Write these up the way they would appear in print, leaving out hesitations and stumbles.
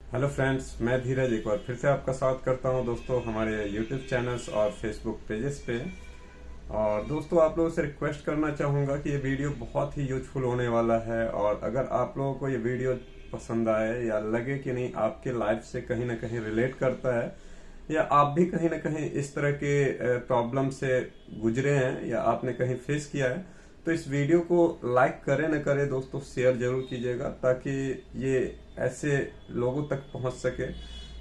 Hello friends, मैं धीरज एक बार फिर से आपका स्वागत करता हूं दोस्तों हमारे यूट्यूब चैनल्स और फेसबुक पेजेस पे। और दोस्तों, आप लोगों से रिक्वेस्ट करना चाहूँगा कि ये वीडियो बहुत ही यूजफुल होने वाला है। और अगर आप लोगों को ये वीडियो पसंद आए या लगे कि नहीं आपके लाइफ से कहीं ना कहीं रिलेट करता है, या आप भी कहीं ना कहीं इस तरह के प्रॉब्लम से गुजरे हैं या आपने कहीं फेस किया है, तो इस वीडियो को लाइक करें न करें दोस्तों, शेयर जरूर कीजिएगा ताकि ये ऐसे लोगों तक पहुंच सके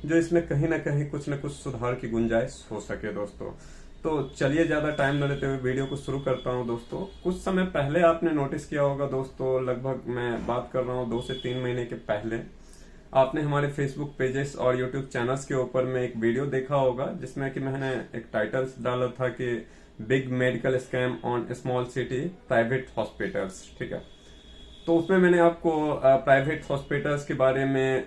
जो इसमें कहीं ना कहीं कुछ न कुछ सुधार की गुंजाइश हो सके दोस्तों। तो चलिए, ज्यादा टाइम न लेते हुए वीडियो को शुरू करता हूं दोस्तों। कुछ समय पहले आपने नोटिस किया होगा दोस्तों, लगभग मैं बात कर रहा हूं 2 से 3 महीने के पहले, आपने हमारे फेसबुक पेजेस और यूट्यूब चैनल्स के ऊपर में एक वीडियो देखा होगा जिसमें कि मैंने एक टाइटल डाला था कि big medical scam on small city private hospitals. ठीक है, तो उसमें मैंने आपको प्राइवेट हॉस्पिटल्स के बारे में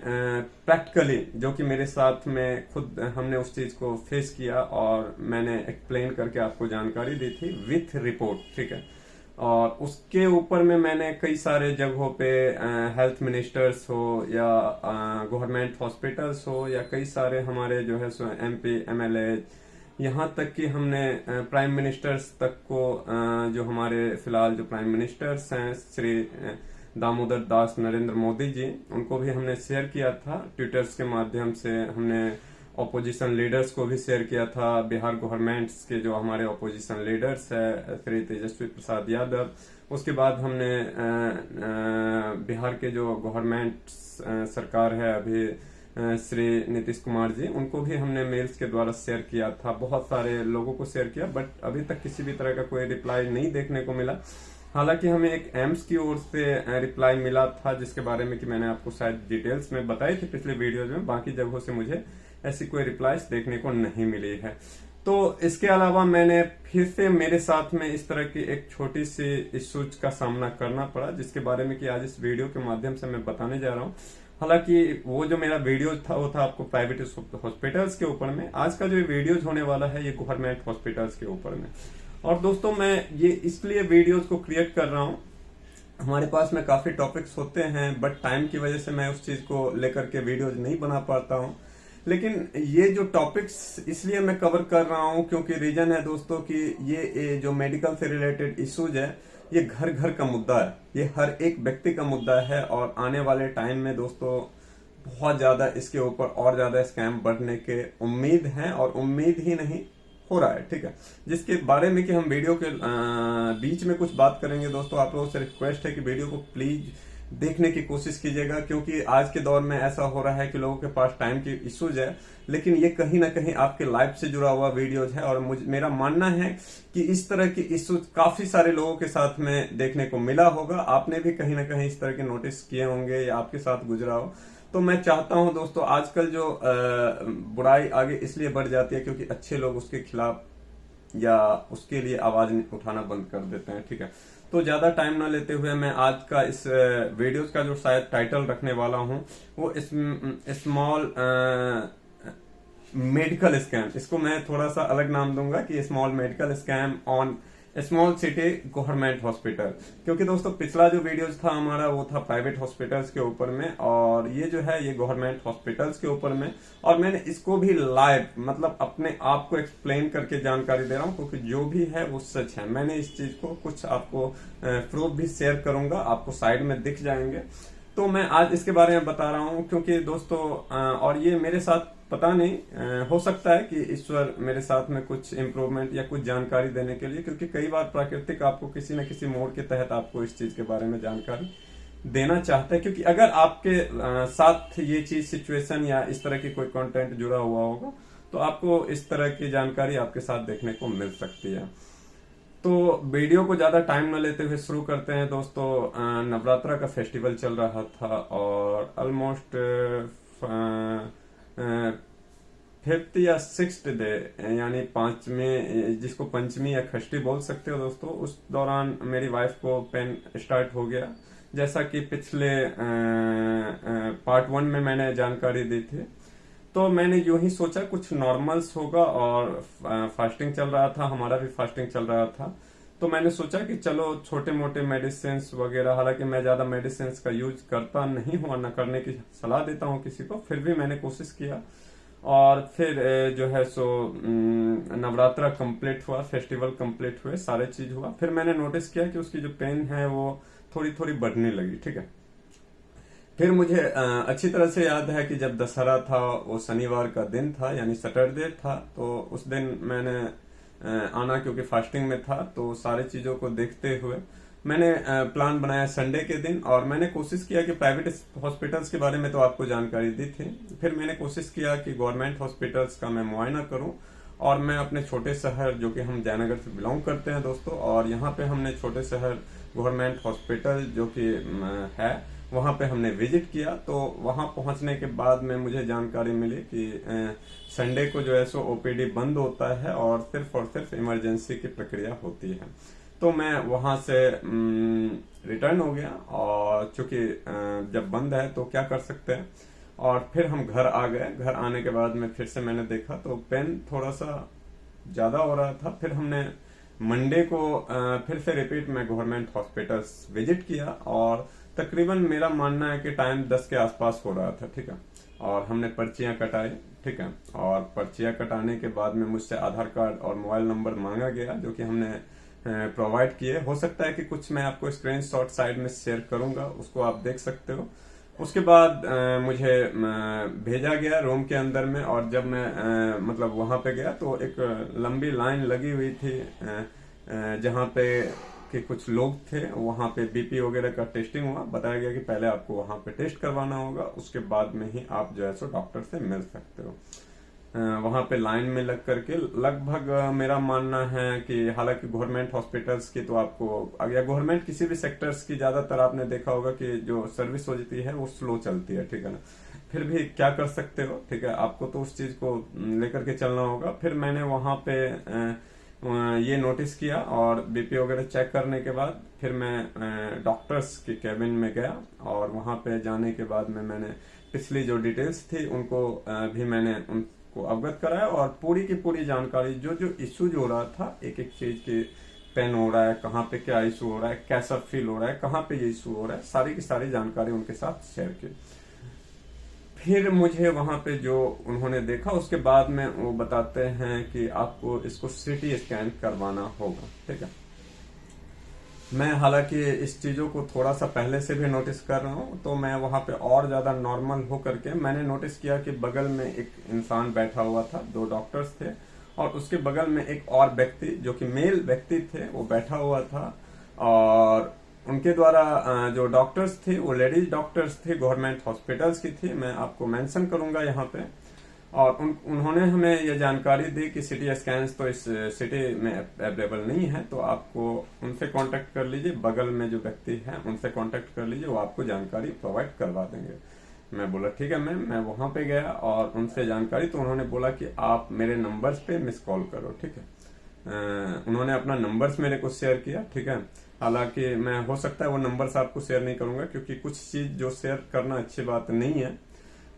प्रैक्टिकली, जो कि मेरे साथ में खुद हमने उस चीज को फेस किया और मैंने एक्सप्लेन करके आपको जानकारी दी थी विथ रिपोर्ट। ठीक है, और उसके ऊपर में मैंने कई सारे जगहों पे हेल्थ मिनिस्टर्स हो या गवर्नमेंट हॉस्पिटल्स हो या कई सारे हमारे जो है सो एमपी एमएलए, यहाँ तक कि हमने प्राइम मिनिस्टर्स तक को जो हमारे फिलहाल जो प्राइम मिनिस्टर्स हैं श्री दामोदर दास नरेंद्र मोदी जी, उनको भी हमने शेयर किया था ट्विटर्स के माध्यम से। हमने ऑपोजिशन लीडर्स को भी शेयर किया था, बिहार गवर्नमेंट्स के जो हमारे ऑपोजिशन लीडर्स है श्री तेजस्वी प्रसाद यादव। उसके बाद हमने बिहार के जो गवर्नमेंट सरकार है अभी श्री नीतीश कुमार जी, उनको भी हमने मेल्स के द्वारा शेयर किया था। बहुत सारे लोगों को शेयर किया, बट अभी तक किसी भी तरह का कोई रिप्लाई नहीं देखने को मिला। हालांकि हमें एक एम्स की ओर से रिप्लाई मिला था जिसके बारे में कि मैंने आपको शायद डिटेल्स में बताई थी पिछले वीडियोज में। बाकी जगहों से मुझे ऐसी कोई रिप्लाईज देखने को नहीं मिली है। तो इसके अलावा मैंने फिर से मेरे साथ में इस तरह की एक छोटी सी इश्यूज का सामना करना पड़ा, जिसके बारे में कि आज इस वीडियो के माध्यम से मैं बताने जा रहा हूँ। हालांकि वो जो मेरा वीडियो था वो था आपको प्राइवेट हॉस्पिटल्स के ऊपर में। आज का जो वीडियोज होने वाला है ये गवर्नमेंट हॉस्पिटल्स के ऊपर में। और दोस्तों, मैं ये इसलिए वीडियोज को क्रिएट कर रहा हूँ, हमारे पास में काफी टॉपिक्स होते हैं बट टाइम की वजह से मैं उस चीज को लेकर के वीडियोज नहीं बना पाता हूँ। लेकिन ये जो टॉपिक्स इसलिए मैं कवर कर रहा हूँ क्योंकि रीजन है दोस्तों कि ये जो मेडिकल से रिलेटेड इश्यूज है ये घर घर का मुद्दा है, ये हर एक व्यक्ति का मुद्दा है। और आने वाले टाइम में दोस्तों बहुत ज्यादा इसके ऊपर और ज्यादा स्कैम बढ़ने के उम्मीद है, और उम्मीद ही नहीं हो रहा है। ठीक है, जिसके बारे में कि हम वीडियो के बीच में कुछ बात करेंगे दोस्तों। आप लोगों से रिक्वेस्ट है कि वीडियो को प्लीज देखने की कोशिश कीजिएगा, क्योंकि आज के दौर में ऐसा हो रहा है कि लोगों के पास टाइम की इश्यूज है, लेकिन ये कहीं ना कहीं आपके लाइफ से जुड़ा हुआ वीडियोज है। और मेरा मानना है कि इस तरह की इश्यूज काफी सारे लोगों के साथ में देखने को मिला होगा। आपने भी कहीं ना कहीं इस तरह के नोटिस किए होंगे या आपके साथ गुजरा हो। तो मैं चाहता हूं दोस्तों, आजकल जो बुराई आगे इसलिए बढ़ जाती है क्योंकि अच्छे लोग उसके खिलाफ या उसके लिए आवाज उठाना बंद कर देते हैं। ठीक है, तो ज्यादा टाइम ना लेते हुए मैं आज का इस वीडियोस का जो शायद टाइटल रखने वाला हूं वो स्मॉल मेडिकल स्कैम, इसको मैं थोड़ा सा अलग नाम दूंगा कि small medical scam on small city government hospital. क्योंकि दोस्तों पिछला जो वीडियोज था हमारा वो था प्राइवेट हॉस्पिटल्स के ऊपर में, और ये जो है ये गवर्नमेंट हॉस्पिटल्स के ऊपर में। और मैंने इसको भी लाइव मतलब अपने आप को एक्सप्लेन करके जानकारी दे रहा हूँ, क्योंकि जो भी है वो सच है। मैंने इस चीज को कुछ आपको प्रूफ भी शेयर करूंगा, आपको साइड में दिख जाएंगे। तो मैं आज इसके बारे में बता रहा हूँ क्योंकि दोस्तों और ये मेरे साथ पता नहीं हो सकता है कि ईश्वर मेरे साथ में कुछ इम्प्रूवमेंट या कुछ जानकारी देने के लिए, क्योंकि कई बार प्राकृतिक आपको किसी न किसी मोड़ के तहत आपको इस चीज के बारे में जानकारी देना चाहता है। क्योंकि अगर आपके साथ ये चीज सिचुएशन या इस तरह की कोई कंटेंट जुड़ा हुआ होगा तो आपको इस तरह की जानकारी आपके साथ देखने को मिल सकती है। तो वीडियो को ज्यादा टाइम न लेते हुए शुरू करते हैं दोस्तों। नवरात्रा का फेस्टिवल चल रहा था और ऑलमोस्ट फिफ्थ या सिक्स्थ डे यानी पांचवें, जिसको पंचमी या खष्टी बोल सकते हो दोस्तों, उस दौरान मेरी वाइफ को पेन स्टार्ट हो गया। जैसा कि पिछले पार्ट 1 में मैंने जानकारी दी थी, तो मैंने यूं ही सोचा कुछ नॉर्मल्स होगा। और फास्टिंग चल रहा था, हमारा भी फास्टिंग चल रहा था। तो मैंने सोचा कि चलो छोटे मोटे मेडिसिन वगैरह, हालांकि मैं ज्यादा मेडिसिन का यूज करता नहीं हूँ और न करने की सलाह देता हूँ किसी को, फिर भी मैंने कोशिश किया। और फिर जो है सो नवरात्रा कंप्लीट हुआ, फेस्टिवल कंप्लीट हुए, सारे चीज हुआ। फिर मैंने नोटिस किया कि उसकी जो पेन है वो थोड़ी थोड़ी बढ़ने लगी, ठीक है। फिर मुझे अच्छी तरह से याद है कि जब दशहरा था, वो शनिवार का दिन था, यानी सैटरडे था, तो उस दिन मैंने आना, क्योंकि फास्टिंग में था, तो सारे चीजों को देखते हुए मैंने प्लान बनाया संडे के दिन। और मैंने कोशिश किया कि प्राइवेट हॉस्पिटल्स के बारे में तो आपको जानकारी दी थी, फिर मैंने कोशिश किया कि गवर्नमेंट हॉस्पिटल्स का मैं मुआयना करूं। और मैं अपने छोटे शहर, जो कि हम जयनगर से बिलोंग करते हैं दोस्तों, और यहाँ पे हमने छोटे शहर गवर्नमेंट हॉस्पिटल जो कि है, वहां पे हमने विजिट किया। तो वहां पहुंचने के बाद में मुझे जानकारी मिली कि संडे को जो है सो ओपीडी बंद होता है और सिर्फ इमरजेंसी की प्रक्रिया होती है। तो मैं वहां से रिटर्न हो गया, और चूंकि जब बंद है तो क्या कर सकते हैं। और फिर हम घर आ गए। घर आने के बाद में फिर से मैंने देखा तो पेन थोड़ा सा ज्यादा हो रहा था। फिर हमने मंडे को फिर से रिपीट में गवर्नमेंट हॉस्पिटल्स विजिट किया, और तकरीबन मेरा मानना है कि टाइम 10 के आसपास हो रहा था, ठीक है। और हमने पर्चियां कटाई, ठीक है। और पर्चियां कटाने के बाद में मुझसे आधार कार्ड और मोबाइल नंबर मांगा गया, जो कि हमने प्रोवाइड किए। हो सकता है कि कुछ मैं आपको स्क्रीनशॉट साइड में शेयर करूंगा, उसको आप देख सकते हो। उसके बाद मुझे भेजा गया रूम के अंदर में, और जब मैं मतलब वहां पे गया तो एक लंबी लाइन लगी हुई थी, जहां पे कि कुछ लोग थे। वहां पे बीपी वगैरह का टेस्टिंग हुआ। बताया गया कि पहले आपको वहां पे टेस्ट करवाना होगा, उसके बाद में ही आप जो है सो डॉक्टर से मिल सकते हो। वहां पे लाइन में लग करके लगभग मेरा मानना है कि, हालांकि गवर्नमेंट हॉस्पिटल्स की तो आपको, या गवर्नमेंट किसी भी सेक्टर्स की ज्यादातर आपने देखा होगा कि जो सर्विस होती है वो स्लो चलती है, ठीक है ना। फिर भी क्या कर सकते हो, ठीक है, आपको तो उस चीज को लेकर के चलना होगा। फिर मैंने वहां पे ये नोटिस किया, और बीपी वगैरह चेक करने के बाद फिर मैं डॉक्टर्स के केबिन में गया। और वहां पे जाने के बाद में मैंने पिछली जो डिटेल्स थी उनको भी मैंने उनको अवगत कराया, और पूरी की पूरी जानकारी, जो जो इश्यूज हो रहा था, एक एक चीज की, पेन हो रहा है, कहाँ पे क्या इशू हो रहा है, कैसा फील हो रहा है, कहाँ पे ये इशू हो रहा है, सारी की सारी जानकारी उनके साथ शेयर की। फिर मुझे वहां पे जो उन्होंने देखा, उसके बाद में वो बताते हैं कि आपको इसको सीटी स्कैन करवाना होगा, ठीक है। मैं हालांकि इस चीजों को थोड़ा सा पहले से भी नोटिस कर रहा हूँ, तो मैं वहां पे और ज्यादा नॉर्मल हो करके मैंने नोटिस किया कि बगल में एक इंसान बैठा हुआ था, 2 डॉक्टर्स थे, और उसके बगल में एक और व्यक्ति, जो कि मेल व्यक्ति थे, वो बैठा हुआ था। और उनके द्वारा जो डॉक्टर्स थे वो लेडीज डॉक्टर्स थे, गवर्नमेंट हॉस्पिटल्स की थी, मैं आपको मेंशन करूंगा यहाँ पे। और उन्होंने हमें ये जानकारी दी कि सिटी स्कैन तो इस सिटी में अवेलेबल नहीं है, तो आपको उनसे कांटेक्ट कर लीजिए, बगल में जो व्यक्ति है उनसे कांटेक्ट कर लीजिए, वो आपको जानकारी प्रोवाइड करवा देंगे। मैं बोला ठीक है मैम। मैं वहां पे गया और उनसे जानकारी, तो उन्होंने बोला कि आप मेरे नंबर्स पे मिस कॉल करो, ठीक है। उन्होंने अपना नंबर्स मेरे को शेयर किया, ठीक है। हालांकि मैं, हो सकता है वो नंबर्स आपको शेयर नहीं करूंगा, क्योंकि कुछ चीज जो शेयर करना अच्छी बात नहीं है,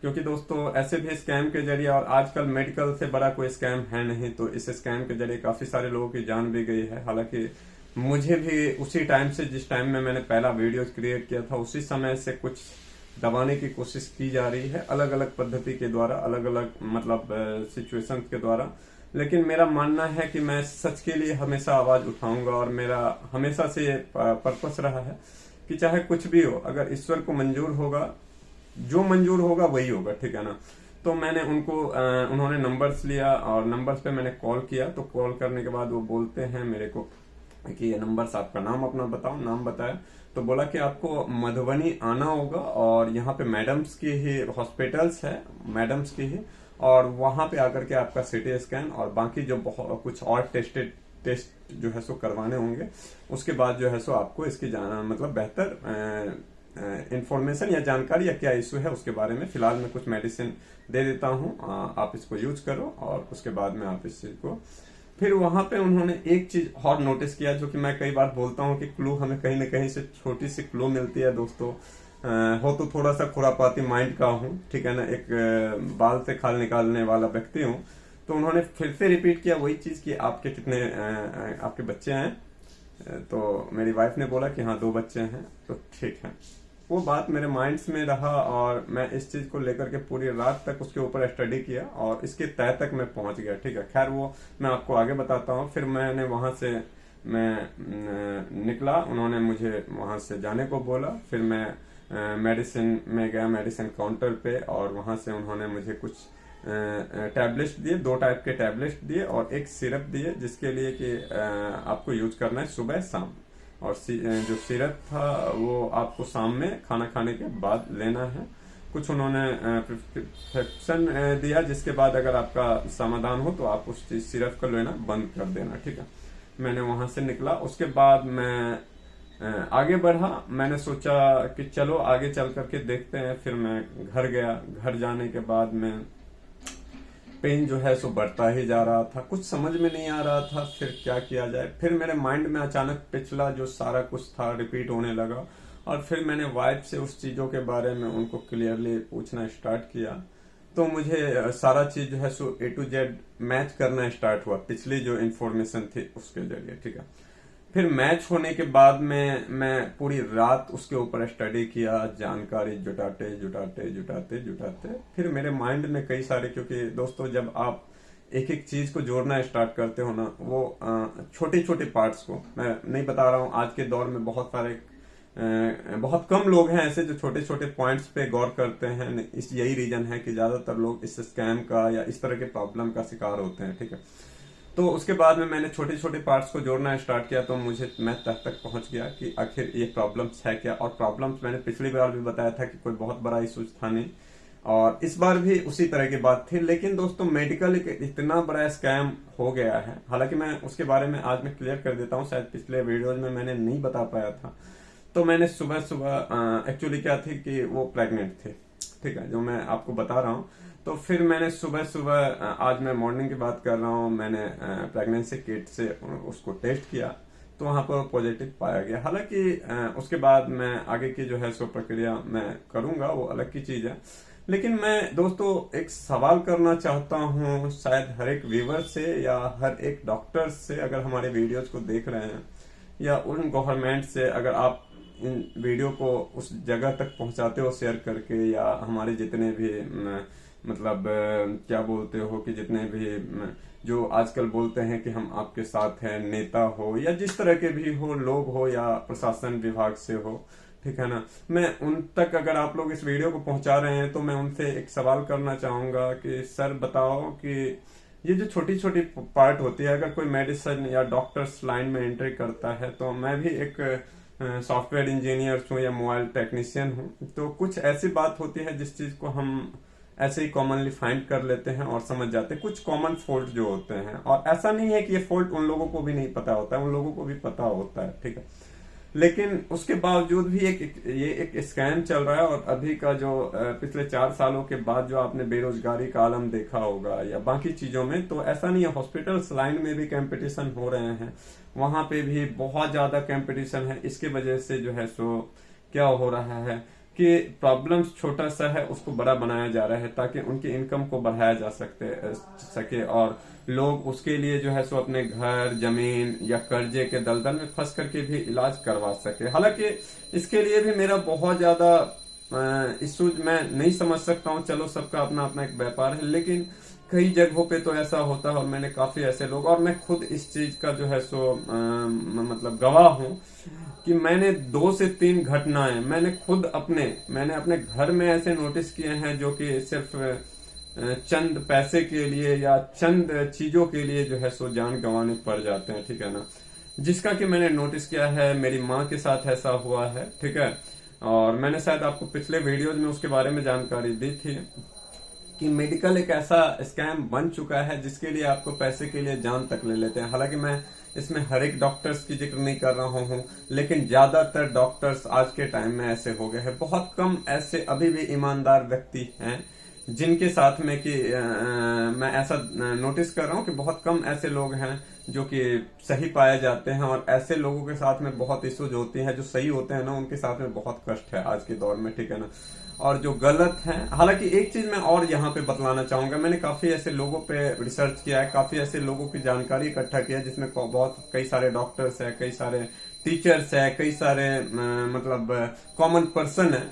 क्योंकि दोस्तों ऐसे भी स्कैम के जरिए, और आजकल मेडिकल से बड़ा कोई स्कैम है नहीं, तो इस स्कैम के जरिए काफी सारे लोगों की जान भी गई है। हालांकि मुझे भी उसी टाइम से, जिस टाइम में मैंने पहला वीडियो क्रिएट किया था, उसी समय से कुछ दबाने की कोशिश की जा रही है, अलग अलग पद्धति के द्वारा, अलग अलग मतलब सिचुएशन के द्वारा। लेकिन मेरा मानना है कि मैं सच के लिए हमेशा आवाज उठाऊंगा, और मेरा हमेशा से ये पर्पस रहा है कि चाहे कुछ भी हो, अगर ईश्वर को मंजूर होगा, जो मंजूर होगा वही होगा, ठीक है ना। तो मैंने उनको उन्होंने नंबर्स लिया, और नंबर्स पे मैंने कॉल किया। तो कॉल करने के बाद वो बोलते हैं मेरे को कि ये नंबर्स, आपका नाम अपना बताओ। नाम बताया तो बोला कि आपको मधुबनी आना होगा, और यहाँ पे मैडम्स की ही हॉस्पिटल्स है, मैडम्स की ही, और वहां पे आकर के आपका सिटी स्कैन और बाकी जो कुछ और टेस्ट जो है सो करवाने होंगे, उसके बाद जो है सो आपको इसकी मतलब बेहतर इंफॉर्मेशन या जानकारी, या क्या इशू है उसके बारे में। फिलहाल मैं कुछ मेडिसिन दे देता हूँ, आप इसको यूज करो, और उसके बाद में आप इस चीज को। फिर वहां पे उन्होंने एक चीज और नोटिस किया, जो कि मैं कई बार बोलता हूँ कि क्लू हमें कहीं न कहीं से छोटी सी क्लू मिलती है दोस्तों। हो तो थोड़ा सा खुरापाती माइंड का हूँ, ठीक है ना, एक बाल से खाल निकालने वाला व्यक्ति हूँ। तो उन्होंने फिर से रिपीट किया वही चीज कि आपके कितने आपके बच्चे हैं, तो मेरी वाइफ ने बोला कि हाँ 2 बच्चे हैं तो ठीक है। वो बात मेरे माइंड्स में रहा और मैं इस चीज को लेकर के पूरी रात तक उसके ऊपर स्टडी किया और इसके तय तक मैं पहुंच गया। ठीक है, खैर वो मैं आपको आगे बताता हूँ। फिर मैंने वहां से मैं निकला, उन्होंने मुझे वहां से जाने को बोला। फिर मैं मेडिसिन में गया, मेडिसिन काउंटर पे, और वहां से उन्होंने मुझे कुछ टैबलेट्स दिए, 2 टाइप के टैबलेट्स दिए और एक सिरप दिए जिसके लिए कि आपको यूज करना है सुबह शाम। और जो सिरप था वो आपको शाम में खाना खाने के बाद लेना है। कुछ उन्होंने प्रिस्क्रिप्शन दिया जिसके बाद अगर आपका समाधान हो तो आप उस सिरप को लेना बंद कर देना। ठीक है, मैंने वहां से निकला। उसके बाद मैं आगे बढ़ा। मैंने सोचा कि चलो आगे चल करके देखते हैं। फिर मैं घर गया। घर जाने के बाद में पेन जो है सो बढ़ता ही जा रहा था, कुछ समझ में नहीं आ रहा था फिर क्या किया जाए। फिर मेरे माइंड में अचानक पिछला जो सारा कुछ था रिपीट होने लगा और फिर मैंने वाइफ से उस चीजों के बारे में उनको क्लियरली पूछना स्टार्ट किया। तो मुझे सारा चीज जो है सो A to Z मैच करना स्टार्ट हुआ पिछली जो इन्फॉर्मेशन थी उसके जरिए। ठीक है, फिर मैच होने के बाद में मैं पूरी रात उसके ऊपर स्टडी किया, जानकारी जुटाते जुटाते जुटाते जुटाते फिर मेरे माइंड में कई सारे, क्योंकि दोस्तों जब आप एक एक चीज को जोड़ना स्टार्ट करते हो ना, वो छोटे छोटे पार्ट्स को, मैं नहीं बता रहा हूँ, आज के दौर में बहुत कम लोग हैं ऐसे जो छोटे छोटे पॉइंट्स पे गौर करते हैं। इस यही रीजन है कि ज्यादातर लोग इस स्कैम का या इस तरह के प्रॉब्लम का शिकार होते हैं। ठीक है, तो उसके बाद में मैंने छोटे छोटे पार्ट्स को जोड़ना स्टार्ट किया तो मैं तक पहुंच गया कि आखिर ये प्रॉब्लम्स है क्या। और प्रॉब्लम्स मैंने पिछली बार भी बताया था कि कोई बहुत बड़ा इशू था नहीं, और इस बार भी उसी तरह की बात थी। लेकिन दोस्तों मेडिकल एक इतना बड़ा स्कैम हो गया है, हालांकि मैं उसके बारे में आज मैं क्लियर कर देता हूँ, शायद पिछले वीडियोज में मैंने नहीं बता पाया था। तो मैंने सुबह सुबह एक्चुअली क्या थी कि वो प्रेग्नेंट थे। ठीक है, जो मैं आपको बता रहा हूँ। तो फिर मैंने सुबह सुबह, आज मैं मॉर्निंग की बात कर रहा हूँ, मैंने प्रेगनेंसी किट से उसको टेस्ट किया तो वहां पर पॉजिटिव पाया गया। हालांकि उसके बाद मैं आगे की जो है सो प्रक्रिया मैं करूंगा, वो अलग की चीज है। लेकिन मैं दोस्तों एक सवाल करना चाहता हूँ, शायद हर एक व्यूवर से या हर एक डॉक्टर से, अगर हमारे वीडियोज को देख रहे हैं, या उन गवर्नमेंट से, अगर आप इन वीडियो को उस जगह तक पहुंचाते हो शेयर करके, या हमारे जितने भी मतलब क्या बोलते हो कि जितने भी जो आजकल बोलते हैं कि हम आपके साथ हैं, नेता हो या जिस तरह के भी हो लोग हो, या प्रशासन विभाग से हो, ठीक है ना, मैं उन तक अगर आप लोग इस वीडियो को पहुंचा रहे हैं तो मैं उनसे एक सवाल करना चाहूंगा कि सर बताओ कि ये जो छोटी छोटी पार्ट होती है, अगर कोई मेडिसिन या डॉक्टर्स लाइन में एंट्री करता है, तो मैं भी एक सॉफ्टवेयर इंजीनियर हूँ या मोबाइल टेक्नीशियन हूँ, तो कुछ ऐसी बात होती है जिस चीज को हम ऐसे ही कॉमनली फाइंड कर लेते हैं और समझ जाते हैं, कुछ कॉमन फॉल्ट जो होते हैं। और ऐसा नहीं है कि ये फॉल्ट उन लोगों को भी नहीं पता होता है, उन लोगों को भी पता होता है। ठीक है, लेकिन उसके बावजूद भी ये एक स्कैम चल रहा है। और अभी का जो पिछले 4 सालों के बाद जो आपने बेरोजगारी का आलम देखा होगा या बाकी चीजों में, तो ऐसा नहीं है, हॉस्पिटल्स लाइन में भी कंपटीशन हो रहे हैं, वहां पे भी बहुत ज्यादा कंपटीशन है। इसके वजह से जो है सो क्या हो रहा है कि प्रॉब्लम्स छोटा सा है उसको बड़ा बनाया जा रहा है ताकि उनकी इनकम को बढ़ाया जा सके और लोग उसके लिए जो है सो अपने घर, जमीन या कर्जे के दलदल में फंस करके भी इलाज करवा सके। हालांकि इसके लिए भी मेरा बहुत ज्यादा इशू मैं नहीं समझ सकता हूँ, चलो सबका अपना अपना एक व्यापार है, लेकिन कई जगहों पे तो ऐसा होता है और मैंने काफी ऐसे लोग, और मैं खुद इस चीज का जो है सो मतलब गवाह हूँ कि मैंने 2 से 3 घटनाएं मैंने अपने घर में ऐसे नोटिस किए हैं जो कि सिर्फ चंद पैसे के लिए या चंद चीजों के लिए जो है सो जान गंवाने पड़ जाते हैं। ठीक है ना, जिसका कि मैंने नोटिस किया है, मेरी माँ के साथ ऐसा हुआ है। ठीक है, और मैंने शायद आपको पिछले वीडियोज में उसके बारे में जानकारी दी थी कि मेडिकल एक ऐसा स्कैम बन चुका है जिसके लिए आपको पैसे के लिए जान तक ले लेते हैं। हालांकि मैं इसमें हर एक डॉक्टर्स की जिक्र नहीं कर रहा हूँ, लेकिन ज्यादातर डॉक्टर्स आज के टाइम में ऐसे हो गए हैं। बहुत कम ऐसे अभी भी ईमानदार व्यक्ति हैं जिनके साथ में कि मैं ऐसा नोटिस कर रहा हूँ कि बहुत कम ऐसे लोग हैं जो कि सही पाए जाते हैं, और ऐसे लोगों के साथ में बहुत इश्यूज होती हैं। जो सही होते हैं ना, उनके साथ में बहुत कष्ट है आज के दौर में, ठीक है ना। और जो गलत है, हालांकि एक चीज मैं और यहाँ पे बतलाना चाहूंगा, मैंने काफी ऐसे लोगों पे रिसर्च किया है, काफी ऐसे लोगों की जानकारी इकट्ठा किया है, जिसमें बहुत कई सारे डॉक्टर्स है, कई सारे टीचर्स है, कई सारे मतलब कॉमन पर्सन है,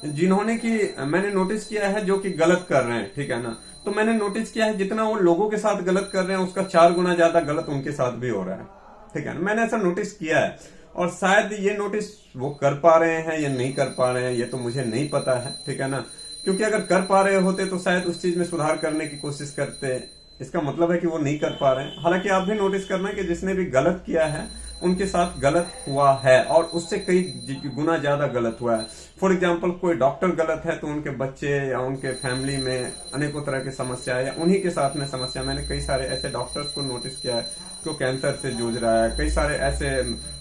जिन्होंने कि मैंने नोटिस किया है जो कि गलत कर रहे हैं, ठीक है ना। तो मैंने नोटिस किया है जितना वो लोगों के साथ गलत कर रहे हैं, उसका 4 गुना ज्यादा गलत उनके साथ भी हो रहा है, ठीक है ना। मैंने ऐसा नोटिस किया है, और शायद ये नोटिस वो कर पा रहे हैं या नहीं कर पा रहे हैं, ये तो मुझे नहीं पता है, ठीक है ना। क्योंकि अगर कर पा रहे होते तो शायद उस चीज में सुधार करने की कोशिश करते। इसका मतलब है कि वो नहीं कर पा रहे हैं। हालांकि आप भी नोटिस करना कि जिसने भी गलत किया है उनके साथ गलत हुआ है, और उससे कई गुना ज्यादा गलत हुआ है। फॉर एग्जाम्पल, कोई डॉक्टर गलत है तो उनके बच्चे या उनके फैमिली में अनेकों तरह की समस्या है, या उन्हीं के साथ में समस्या। मैंने कई सारे ऐसे डॉक्टर्स को नोटिस किया है जो कैंसर से जूझ रहा है। कई सारे ऐसे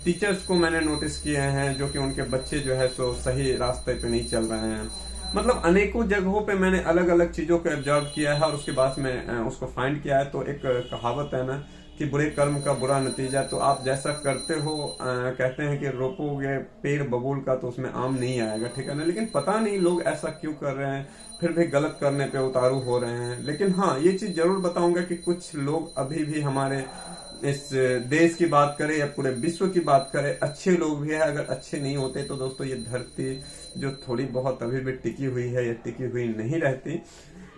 टीचर्स को मैंने नोटिस किए हैं जो कि उनके बच्चे जो है सो सही रास्ते पे नहीं चल रहे हैं। मतलब अनेकों जगहों पे मैंने अलग अलग चीजों को ऑब्जर्व किया है, और उसके बाद में उसको फाइंड किया है। तो एक कहावत है ना कि बुरे कर्म का बुरा नतीजा। तो आप जैसा करते हो, कहते हैं कि रोपोगे पेड़ बबूल का तो उसमें आम नहीं आएगा, ठीक है ना। लेकिन पता नहीं लोग ऐसा क्यों कर रहे हैं, फिर भी गलत करने पे उतारू हो रहे हैं। लेकिन हाँ, ये चीज जरूर बताऊंगा कि कुछ लोग अभी भी हमारे इस देश की बात करें या पूरे विश्व की बात करें, अच्छे लोग भी है। अगर अच्छे नहीं होते तो दोस्तों ये धरती जो थोड़ी बहुत अभी भी टिकी हुई है, या टिकी हुई नहीं रहती।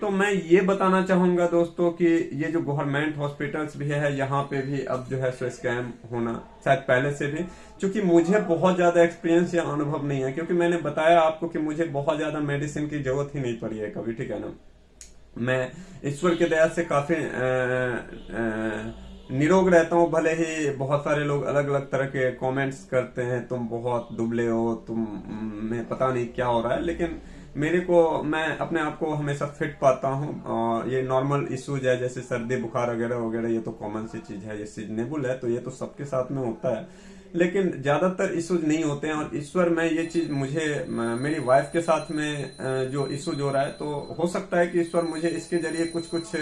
तो मैं ये बताना चाहूंगा दोस्तों कि ये जो गवर्नमेंट हॉस्पिटल्स भी है, यहाँ पे भी अब जो है सो स्कैम होना, शायद पहले से भी। क्योंकि मुझे बहुत ज्यादा एक्सपीरियंस या अनुभव नहीं है, क्योंकि मैंने बताया आपको कि मुझे बहुत ज्यादा मेडिसिन की जरूरत ही नहीं पड़ी है कभी, ठीक है ना। मैं ईश्वर की दया से काफी निरोग रहता हूँ। भले ही बहुत सारे लोग अलग अलग तरह के कमेंट्स करते हैं, तुम बहुत दुबले हो, तुम में पता नहीं क्या हो रहा है, लेकिन मेरे को, मैं अपने आप को हमेशा फिट पाता हूँ। और ये नॉर्मल इश्यूज है, जैसे सर्दी बुखार वगैरह वगैरह, ये तो कॉमन सी चीज है, ये सीजनेबल है, तो ये तो सबके साथ में होता है। लेकिन ज्यादातर इश्यूज नहीं होते हैं। और ईश्वर में ये चीज मुझे, मेरी वाइफ के साथ में जो इश्यूज हो रहा है, तो हो सकता है कि ईश्वर मुझे इसके जरिए कुछ कुछ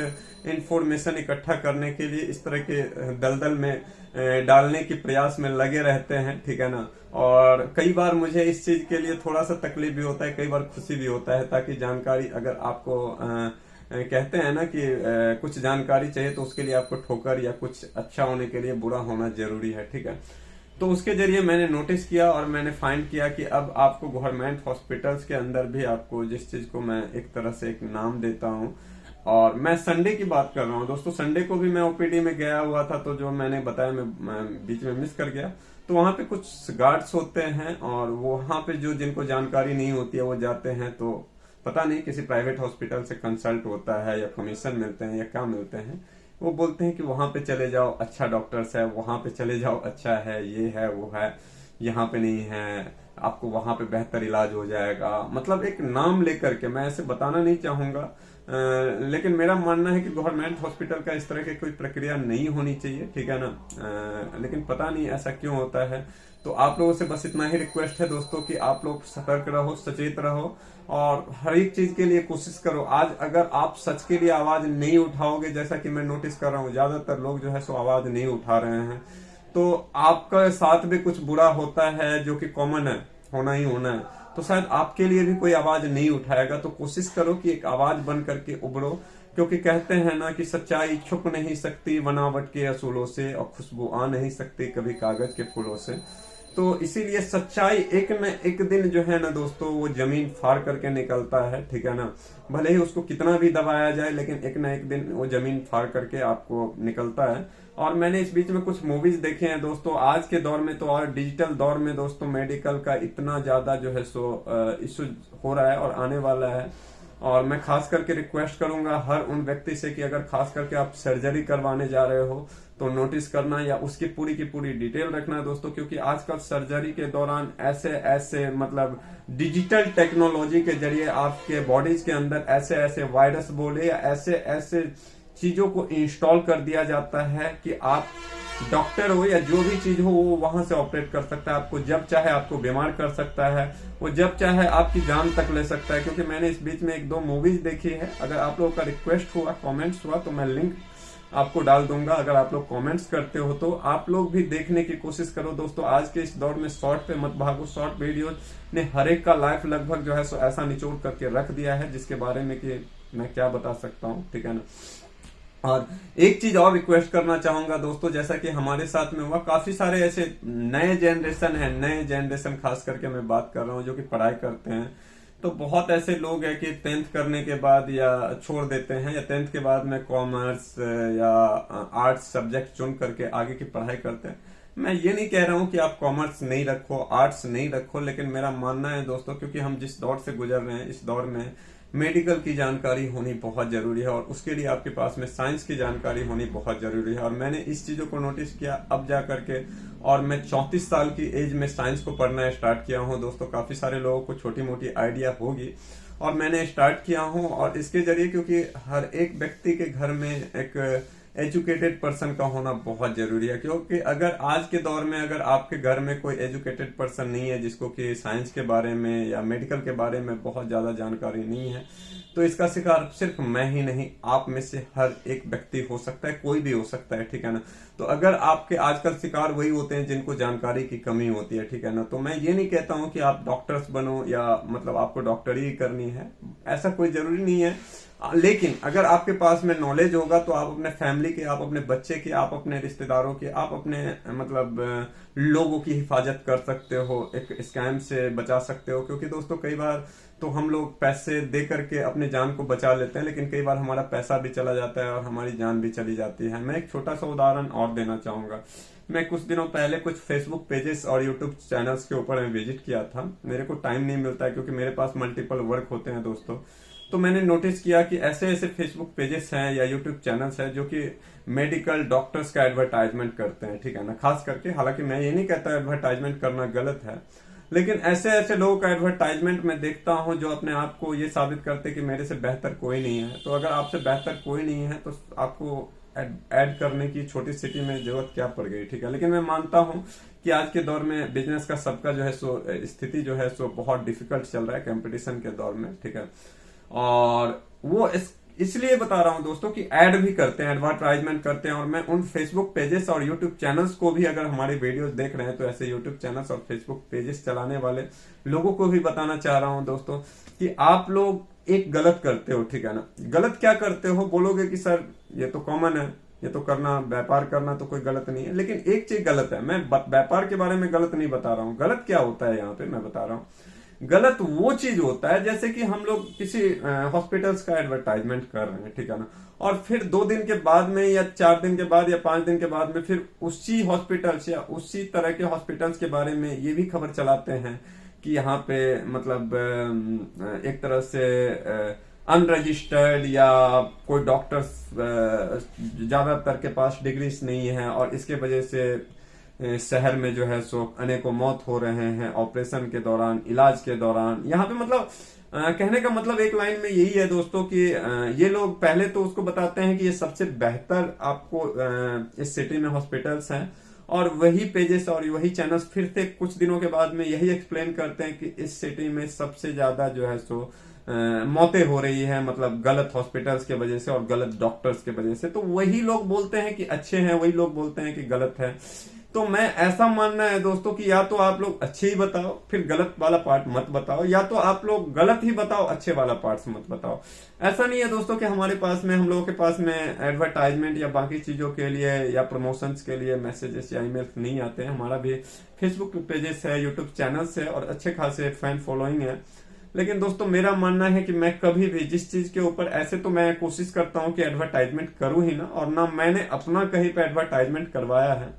इंफॉर्मेशन इकट्ठा करने के लिए इस तरह के दलदल में डालने के प्रयास में लगे रहते हैं, ठीक है ना। और कई बार मुझे इस चीज के लिए थोड़ा सा तकलीफ भी होता है, कई बार खुशी भी होता है, ताकि जानकारी, अगर आपको कहते हैं ना कि कुछ जानकारी चाहिए तो उसके लिए आपको ठोकर या कुछ अच्छा होने के लिए बुरा होना जरूरी है, ठीक है। तो उसके जरिए मैंने नोटिस किया और मैंने फाइंड किया कि अब आपको गवर्नमेंट हॉस्पिटल्स के अंदर भी आपको, जिस चीज को मैं एक तरह से एक नाम देता हूँ, और मैं संडे की बात कर रहा हूँ दोस्तों। संडे को भी मैं ओपीडी में गया हुआ था, तो जो मैंने बताया मैं बीच में मिस कर गया। तो वहां पे कुछ गार्ड्स होते हैं, और वहां पे जो जिनको जानकारी नहीं होती है वो जाते हैं, तो पता नहीं किसी प्राइवेट हॉस्पिटल से कंसल्ट होता है या कमीशन मिलते हैं या क्या मिलते हैं, वो बोलते हैं कि वहां पे चले जाओ, अच्छा डॉक्टर्स है, वहां पे चले जाओ, अच्छा है, ये है वो है, यहाँ पे नहीं है, आपको वहां पे बेहतर इलाज हो जाएगा। मतलब एक नाम लेकर के, मैं ऐसे बताना नहीं चाहूंगा, लेकिन मेरा मानना है कि गवर्नमेंट हॉस्पिटल का इस तरह की कोई प्रक्रिया नहीं होनी चाहिए, ठीक है ना। लेकिन पता नहीं ऐसा क्यों होता है। तो आप लोगों से बस इतना ही रिक्वेस्ट है दोस्तों कि आप लोग सतर्क रहो, सचेत रहो, और हर एक चीज के लिए कोशिश करो। आज अगर आप सच के लिए आवाज नहीं उठाओगे, जैसा कि मैं नोटिस कर रहा हूँ ज्यादातर लोग जो है सो आवाज नहीं उठा रहे हैं, तो आपका साथ भी कुछ बुरा होता है, जो कि कॉमन है, होना ही होना है। तो शायद आपके लिए भी कोई आवाज नहीं उठाएगा। तो कोशिश करो कि एक आवाज बन करके उभरो, क्योंकि कहते हैं ना कि सच्चाई छुप नहीं सकती बनावट के असूलों से, और खुशबू आ नहीं सकती कभी कागज के फूलों से। तो इसीलिए सच्चाई एक न एक दिन जो है ना दोस्तों, वो जमीन फाड़ करके निकलता है, ठीक है ना। भले ही उसको कितना भी दबाया जाए, लेकिन एक न एक दिन वो जमीन फाड़ करके आपको निकलता है। और मैंने इस बीच में कुछ मूवीज देखे हैं दोस्तों। आज के दौर में तो, और डिजिटल दौर में दोस्तों, मेडिकल का इतना ज्यादा जो है सो इश्यू हो रहा है और आने वाला है। और मैं खास करके रिक्वेस्ट करूंगा हर उन व्यक्ति से कि अगर खास करके आप सर्जरी करवाने जा रहे हो तो नोटिस करना, या उसकी पूरी की पूरी डिटेल रखना दोस्तों। क्योंकि आजकल सर्जरी के दौरान ऐसे ऐसे, मतलब डिजिटल टेक्नोलॉजी के जरिए आपके बॉडीज के अंदर ऐसे ऐसे वायरस बोले या ऐसे ऐसे चीजों को इंस्टॉल कर दिया जाता है कि आप डॉक्टर हो या जो भी चीज हो वो वहां से ऑपरेट कर सकता है। आपको जब चाहे आपको बीमार कर सकता है, वो जब चाहे आपकी जान तक ले सकता है। क्योंकि मैंने इस बीच में 1-2 मूवीज देखी है। अगर आप लोगों का रिक्वेस्ट हुआ, कमेंट्स हुआ, तो मैं लिंक आपको डाल दूंगा। अगर आप लोग कमेंट्स करते हो तो आप लोग भी देखने की कोशिश करो दोस्तों। आज के इस दौर में शॉर्ट पे मत भागो। शॉर्ट वीडियो ने हर एक का लाइफ लगभग जो है सो ऐसा निचोड़ करके रख दिया है जिसके बारे में कि मैं क्या बता सकता हूँ, ठीक है ना। और एक चीज और रिक्वेस्ट करना चाहूंगा दोस्तों, जैसा कि हमारे साथ में हुआ, काफी सारे ऐसे नए जनरेशन खास करके मैं बात कर रहा हूँ जो कि पढ़ाई करते हैं। तो बहुत ऐसे लोग हैं कि 10th करने के बाद या छोड़ देते हैं, या 10th के बाद में कॉमर्स या आर्ट्स सब्जेक्ट चुन करके आगे की पढ़ाई करते हैं। मैं ये नहीं कह रहा हूँ कि आप कॉमर्स नहीं रखो, आर्ट्स नहीं रखो, लेकिन मेरा मानना है दोस्तों, क्योंकि हम जिस दौर से गुजर रहे हैं, इस दौर में मेडिकल की जानकारी होनी बहुत जरूरी है, और उसके लिए आपके पास में साइंस की जानकारी होनी बहुत जरूरी है। और मैंने इस चीजों को नोटिस किया अब जा करके, और मैं 34 साल की एज में साइंस को पढ़ना स्टार्ट किया हूँ दोस्तों। काफी सारे लोगों को छोटी मोटी आइडिया होगी, और मैंने स्टार्ट किया हूँ। और इसके जरिए, क्योंकि हर एक व्यक्ति के घर में एक एजुकेटेड पर्सन का होना बहुत जरूरी है। क्योंकि अगर आज के दौर में अगर आपके घर में कोई एजुकेटेड पर्सन नहीं है, जिसको कि साइंस के बारे में या मेडिकल के बारे में बहुत ज्यादा जानकारी नहीं है, तो इसका शिकार सिर्फ मैं ही नहीं, आप में से हर एक व्यक्ति हो सकता है, कोई भी हो सकता है, ठीक है ना। तो अगर आपके आजकल शिकार वही होते हैं जिनको जानकारी की कमी होती है, ठीक है ना। तो मैं ये नहीं कहता हूं कि आप डॉक्टर्स बनो या मतलब आपको डॉक्टरी ही करनी है, ऐसा कोई जरूरी नहीं है। लेकिन अगर आपके पास में नॉलेज होगा तो आप अपने फैमिली के, आप अपने बच्चे के, आप अपने रिश्तेदारों के, आप अपने मतलब लोगों की हिफाजत कर सकते हो, एक स्कैम से बचा सकते हो। क्योंकि दोस्तों कई बार तो हम लोग पैसे दे करके अपने जान को बचा लेते हैं, लेकिन कई बार हमारा पैसा भी चला जाता है और हमारी जान भी चली जाती है। मैं एक छोटा सा उदाहरण और देना चाहूंगा। मैं कुछ दिनों पहले कुछ फेसबुक पेजेस और यूट्यूब चैनल्स के ऊपर मैं विजिट किया था। मेरे को टाइम नहीं मिलता है क्योंकि मेरे पास मल्टीपल वर्क होते हैं दोस्तों। तो मैंने नोटिस किया कि ऐसे ऐसे फेसबुक पेजेस हैं या यूट्यूब चैनल्स हैं जो कि मेडिकल डॉक्टर्स का एडवर्टाइजमेंट करते हैं, ठीक है ना, खास करके। हालांकि मैं ये नहीं कहता एडवर्टाइजमेंट करना गलत है, लेकिन ऐसे ऐसे लोगों का एडवर्टाइजमेंट मैं देखता हूं जो अपने आप को ये साबित करते कि मेरे से बेहतर कोई नहीं है। तो अगर आपसे बेहतर कोई नहीं है तो आपको ऐड करने की छोटी सिटी में जरूरत क्या पड़ गई, ठीक है। लेकिन मैं मानता हूं कि आज के दौर में बिजनेस का सबका जो है सो स्थिति जो है सो बहुत डिफिकल्ट चल रहा है कंपटीशन के दौर में, ठीक है। और वो इसलिए बता रहा हूं दोस्तों कि ऐड भी करते हैं, एडवर्टाइजमेंट करते हैं। और मैं उन फेसबुक पेजेस और यूट्यूब चैनल्स को भी, अगर हमारे वीडियोस देख रहे हैं तो ऐसे यूट्यूब चैनल्स और फेसबुक पेजेस चलाने वाले लोगों को भी बताना चाह रहा हूं दोस्तों कि आप लोग एक गलत करते हो, ठीक है ना। गलत क्या करते हो? बोलोगे कि सर ये तो कॉमन है, ये तो करना, व्यापार करना तो कोई गलत नहीं है। लेकिन एक चीज गलत है, मैं व्यापार के बारे में गलत नहीं बता रहा हूँ। गलत क्या होता है यहाँ पे मैं बता रहा हूँ। गलत वो चीज होता है जैसे कि हम लोग किसी हॉस्पिटल्स का एडवर्टाइजमेंट कर रहे हैं, ठीक है ना, और फिर 2 दिन के बाद में या 4 दिन के बाद या 5 दिन के बाद में फिर उसी हॉस्पिटल्स या उसी तरह के हॉस्पिटल्स के बारे में ये भी खबर चलाते हैं कि यहाँ पे मतलब एक तरह से अनरजिस्टर्ड या कोई डॉक्टर्स ज्यादातर के पास डिग्रीज नहीं है और इसके वजह से शहर में जो है सो अनेकों मौत हो रहे हैं ऑपरेशन के दौरान, इलाज के दौरान। यहाँ पे मतलब कहने का मतलब एक लाइन में यही है दोस्तों कि ये लोग पहले तो उसको बताते हैं कि ये सबसे बेहतर आपको इस सिटी में हॉस्पिटल्स हैं, और वही पेजेस और वही चैनल्स फिर से कुछ दिनों के बाद में यही एक्सप्लेन करते हैं कि इस सिटी में सबसे ज्यादा जो है सो मौतें हो रही है, मतलब गलत हॉस्पिटल्स के वजह से और गलत डॉक्टर्स के वजह से। तो वही लोग बोलते हैं कि अच्छे हैं, वही लोग बोलते हैं कि गलत है। तो मैं ऐसा मानना है दोस्तों कि या तो आप लोग अच्छे ही बताओ फिर गलत वाला पार्ट मत बताओ, या तो आप लोग गलत ही बताओ अच्छे वाला पार्ट मत बताओ। ऐसा नहीं है दोस्तों कि हमारे पास में, हम लोगों के पास में एडवर्टाइजमेंट या बाकी चीजों के लिए या प्रमोशंस के लिए मैसेजेस या ईमेल्स नहीं आते हैं। हमारा भी फेसबुक पेजेस है, यूट्यूब चैनल्स है और अच्छे खासे फैन फॉलोइंग है। लेकिन दोस्तों मेरा मानना है कि मैं कभी भी जिस चीज के ऊपर, ऐसे तो मैं कोशिश करता हूं कि एडवर्टाइजमेंट करूं ही ना, और ना मैंने अपना कहीं पे एडवर्टाइजमेंट करवाया है।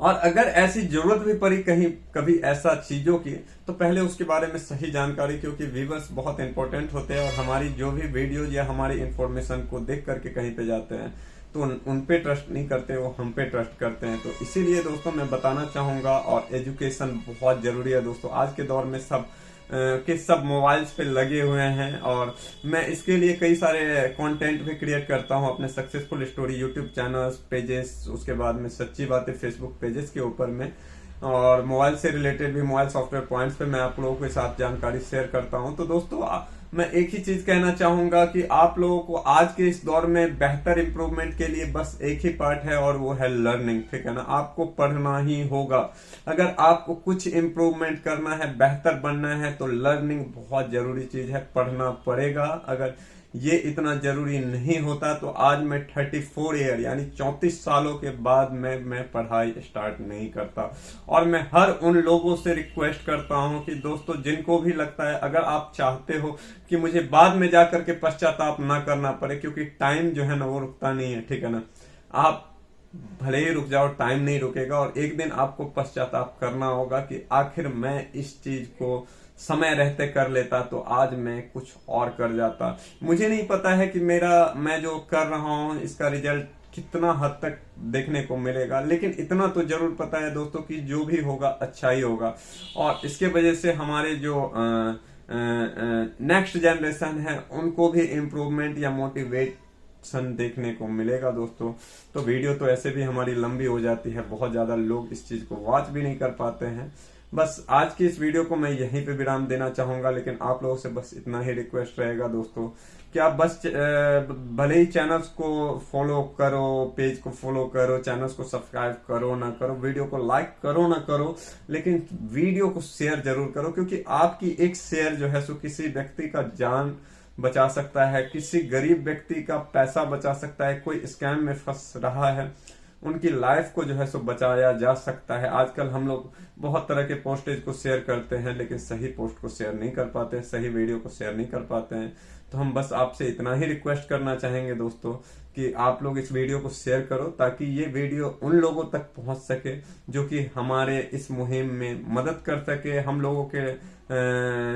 और अगर ऐसी जरूरत भी पड़ी कहीं कभी ऐसा चीजों की, तो पहले उसके बारे में सही जानकारी, क्योंकि व्यूअर्स बहुत इंपॉर्टेंट होते हैं और हमारी जो भी वीडियोज या हमारी इंफॉर्मेशन को देख करके कहीं पे जाते हैं तो उन पे ट्रस्ट नहीं करते, वो हम पे ट्रस्ट करते हैं। तो इसीलिए दोस्तों मैं बताना चाहूंगा, और एजुकेशन बहुत जरूरी है दोस्तों। आज के दौर में सब के सब मोबाइल्स पे लगे हुए हैं। और मैं इसके लिए कई सारे कंटेंट भी क्रिएट करता हूं अपने successful story YouTube channels pages, उसके बाद में सच्ची बातें फेसबुक पेजेस के ऊपर में, और मोबाइल से रिलेटेड भी मोबाइल सॉफ्टवेयर पॉइंट्स पे मैं आप लोगों के साथ जानकारी शेयर करता हूं। तो दोस्तों मैं एक ही चीज कहना चाहूंगा कि आप लोगों को आज के इस दौर में बेहतर इंप्रूवमेंट के लिए बस एक ही पार्ट है और वो है लर्निंग, ठीक है ना। आपको पढ़ना ही होगा। अगर आपको कुछ इंप्रूवमेंट करना है, बेहतर बनना है, तो लर्निंग बहुत जरूरी चीज है, पढ़ना पड़ेगा। अगर ये इतना जरूरी नहीं होता तो आज मैं 34 ईयर यानी 34 सालों के बाद मैं पढ़ाई स्टार्ट नहीं करता। और मैं हर उन लोगों से रिक्वेस्ट करता हूं कि दोस्तों जिनको भी लगता है, अगर आप चाहते हो कि मुझे बाद में जाकर के पश्चाताप ना करना पड़े, क्योंकि टाइम जो है ना वो रुकता नहीं है, ठीक है ना। आप भले ही रुक जाओ, टाइम नहीं रुकेगा, और एक दिन आपको पश्चाताप करना होगा कि आखिर मैं इस चीज को समय रहते कर लेता तो आज मैं कुछ और कर जाता। मुझे नहीं पता है कि मैं जो कर रहा हूं इसका रिजल्ट कितना हद तक देखने को मिलेगा, लेकिन इतना तो जरूर पता है दोस्तों कि जो भी होगा अच्छा ही होगा। और इसके वजह से हमारे जो नेक्स्ट जनरेशन है उनको भी इम्प्रूवमेंट या मोटिवेशन देखने को मिलेगा दोस्तों। तो वीडियो तो ऐसे भी हमारी लंबी हो जाती है, बहुत ज्यादा लोग इस चीज को वॉच भी नहीं कर पाते हैं। बस आज की इस वीडियो को मैं यहीं पे विराम देना चाहूंगा, लेकिन आप लोगों से बस इतना ही रिक्वेस्ट रहेगा दोस्तों कि आप बस भले ही चैनल्स को फॉलो करो, पेज को फॉलो करो, चैनल्स को सब्सक्राइब करो ना करो, वीडियो को लाइक करो ना करो, लेकिन वीडियो को शेयर जरूर करो, क्योंकि आपकी एक शेयर जो है सो किसी व्यक्ति का जान बचा सकता है, किसी गरीब व्यक्ति का पैसा बचा सकता है, कोई स्कैम में फंस रहा है उनकी लाइफ को जो है सो बचाया जा सकता है। आजकल हम लोग बहुत तरह के पोस्टेज को शेयर करते हैं, लेकिन सही पोस्ट को शेयर नहीं कर पाते हैं, सही वीडियो को शेयर नहीं कर पाते हैं। तो हम बस आपसे इतना ही रिक्वेस्ट करना चाहेंगे दोस्तों कि आप लोग इस वीडियो को शेयर करो, ताकि ये वीडियो उन लोगों तक पहुंच सके जो कि हमारे इस मुहिम में मदद कर सके। हम लोगों के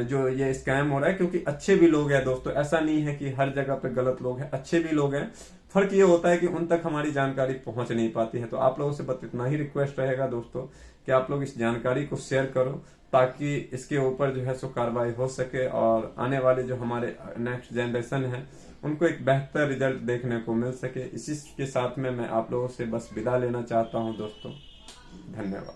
जो ये स्कैम हो रहा है, क्योंकि अच्छे भी लोग हैं दोस्तों, ऐसा नहीं है कि हर जगह पे गलत लोग हैं, अच्छे भी लोग हैं। फर्क ये होता है कि उन तक हमारी जानकारी पहुंच नहीं पाती है। तो आप लोगों से बस इतना ही रिक्वेस्ट रहेगा दोस्तों कि आप लोग इस जानकारी को शेयर करो, ताकि इसके ऊपर जो है सो कार्रवाई हो सके और आने वाले जो हमारे नेक्स्ट जनरेशन है उनको एक बेहतर रिजल्ट देखने को मिल सके। इसी के साथ में मैं आप लोगों से बस विदा लेना चाहता हूं दोस्तों। धन्यवाद।